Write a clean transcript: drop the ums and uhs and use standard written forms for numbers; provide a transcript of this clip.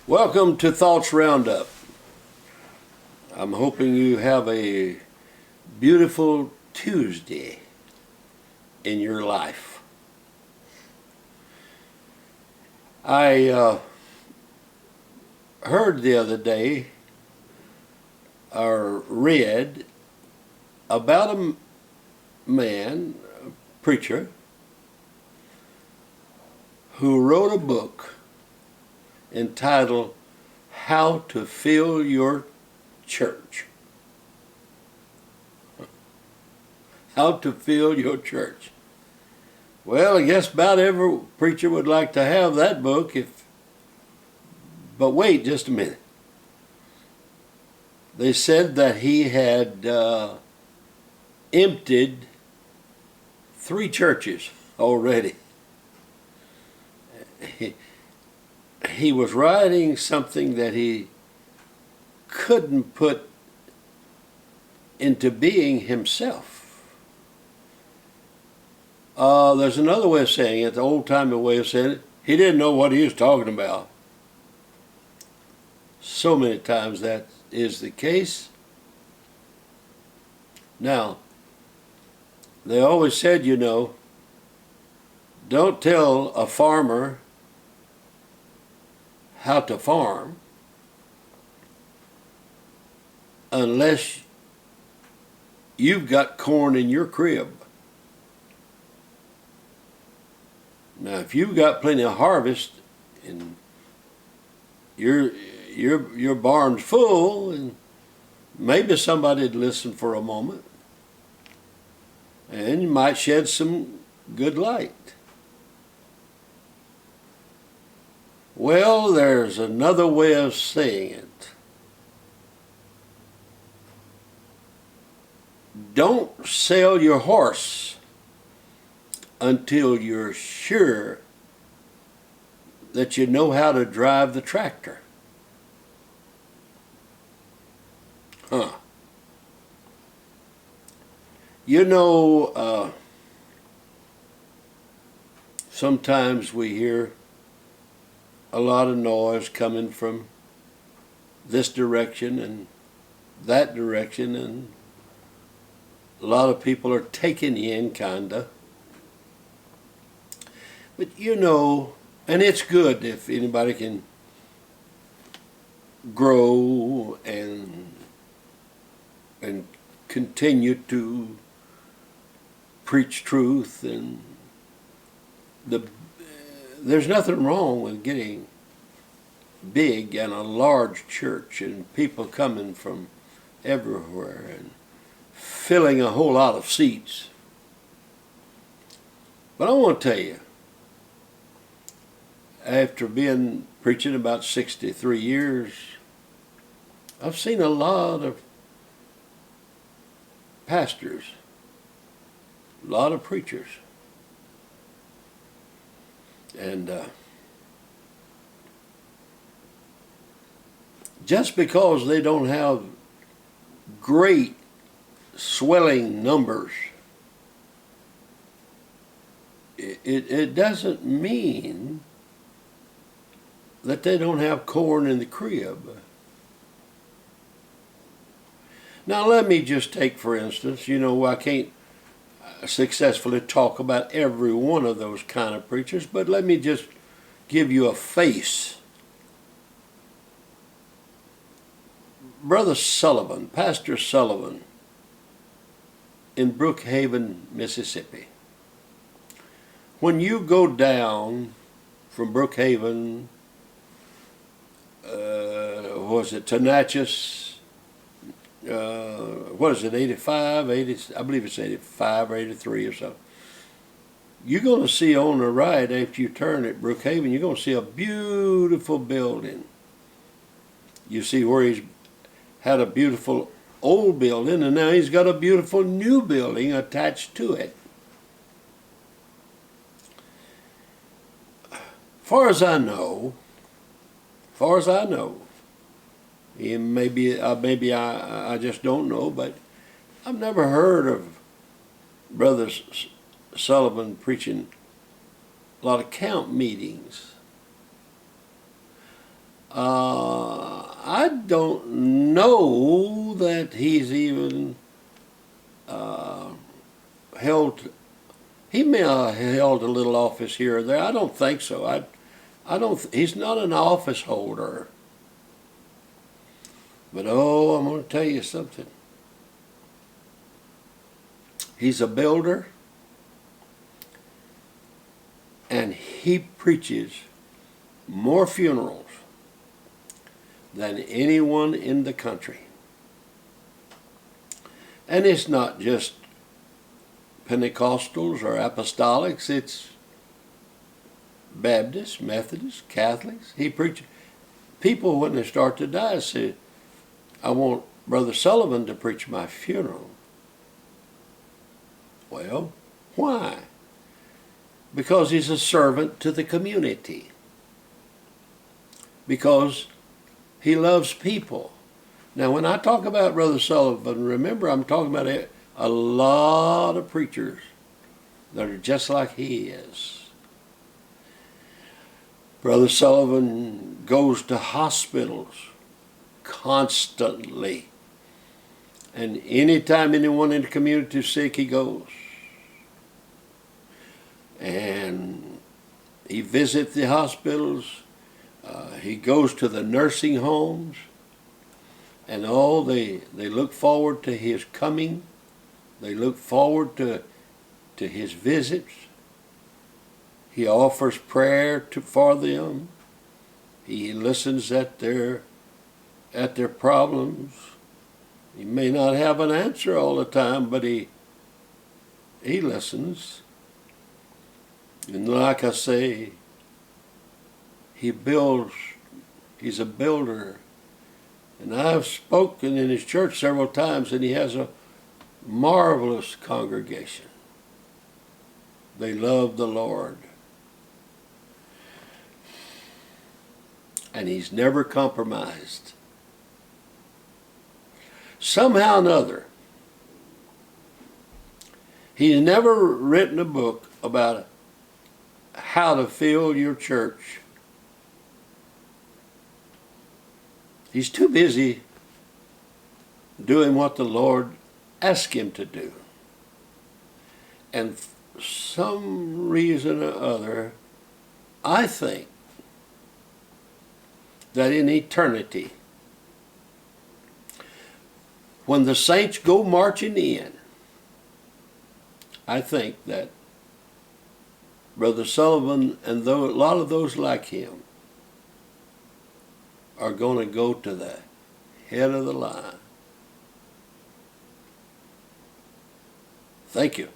Welcome to Thoughts Roundup. I'm hoping you have a beautiful Tuesday in your life. I heard the other day or read about a man, a preacher, who wrote a book entitled How to Fill Your Church. How to Fill Your Church. Well, I guess about every preacher would like to have that book, but wait just a minute. They said that he had emptied 3 churches already. He was writing something that he couldn't put into being himself. There's another way of saying it, the old-timey way of saying it. He didn't know what he was talking about. So many times that is the case. Now, they always said, don't tell a farmer how to farm unless you've got corn in your crib. Now, if you've got plenty of harvest and your barn's full, and maybe somebody'd listen for a moment, and you might shed some good light. Well, there's another way of saying it. Don't sell your horse until you're sure that you know how to drive the tractor. Sometimes we hear a lot of noise coming from this direction and that direction, and a lot of people are taking you in, kinda. But and it's good if anybody can grow and continue to preach truth, and there's nothing wrong with getting big and a large church and people coming from everywhere and filling a whole lot of seats. But I want to tell you, after being preaching about 63 years, I've seen a lot of pastors, a lot of preachers. And just because they don't have great swelling numbers, it doesn't mean that they don't have corn in the crib. Now let me just take, for instance, I can't successfully talk about every one of those kind of preachers, but let me just give you a face. Brother Sullivan, Pastor Sullivan, in Brookhaven, Mississippi. When you go down from Brookhaven, to Natchez, 85, 80, I believe it's 85 or 83 or so. You're going to see on the right, after you turn at Brookhaven, you're going to see a beautiful building. You see where he's had a beautiful old building, and now he's got a beautiful new building attached to it. Far as I know, maybe I just don't know, but I've never heard of Brother Sullivan preaching a lot of camp meetings. I don't know that he's even held. He may have held a little office here or there. I don't think so. I don't. He's not an office holder. But oh, I'm going to tell you something. He's a builder, and he preaches more funerals than anyone in the country. And it's not just Pentecostals or Apostolics, it's Baptists, Methodists, Catholics. He preaches. People, when they start to die, say, I want Brother Sullivan to preach my funeral. Well, why? Because he's a servant to the community. Because he loves people. Now, when I talk about Brother Sullivan, remember I'm talking about a lot of preachers that are just like he is. Brother Sullivan goes to hospitals constantly. And anytime anyone in the community is sick, he goes. And he visits the hospitals. He goes to the nursing homes. And they look forward to his coming. They look forward to his visits. He offers prayer for them. He listens at their problems. He may not have an answer all the time, but he listens. And like I say, he builds. He's a builder. And I've spoken in his church several times, and he has a marvelous congregation. They love the Lord. And he's never compromised. Somehow or another, he's never written a book about how to fill your church. He's too busy doing what the Lord asked him to do. And for some reason or other, I think that in eternity, when the saints go marching in, I think that Brother Sullivan and a lot of those like him are going to go to the head of the line. Thank you.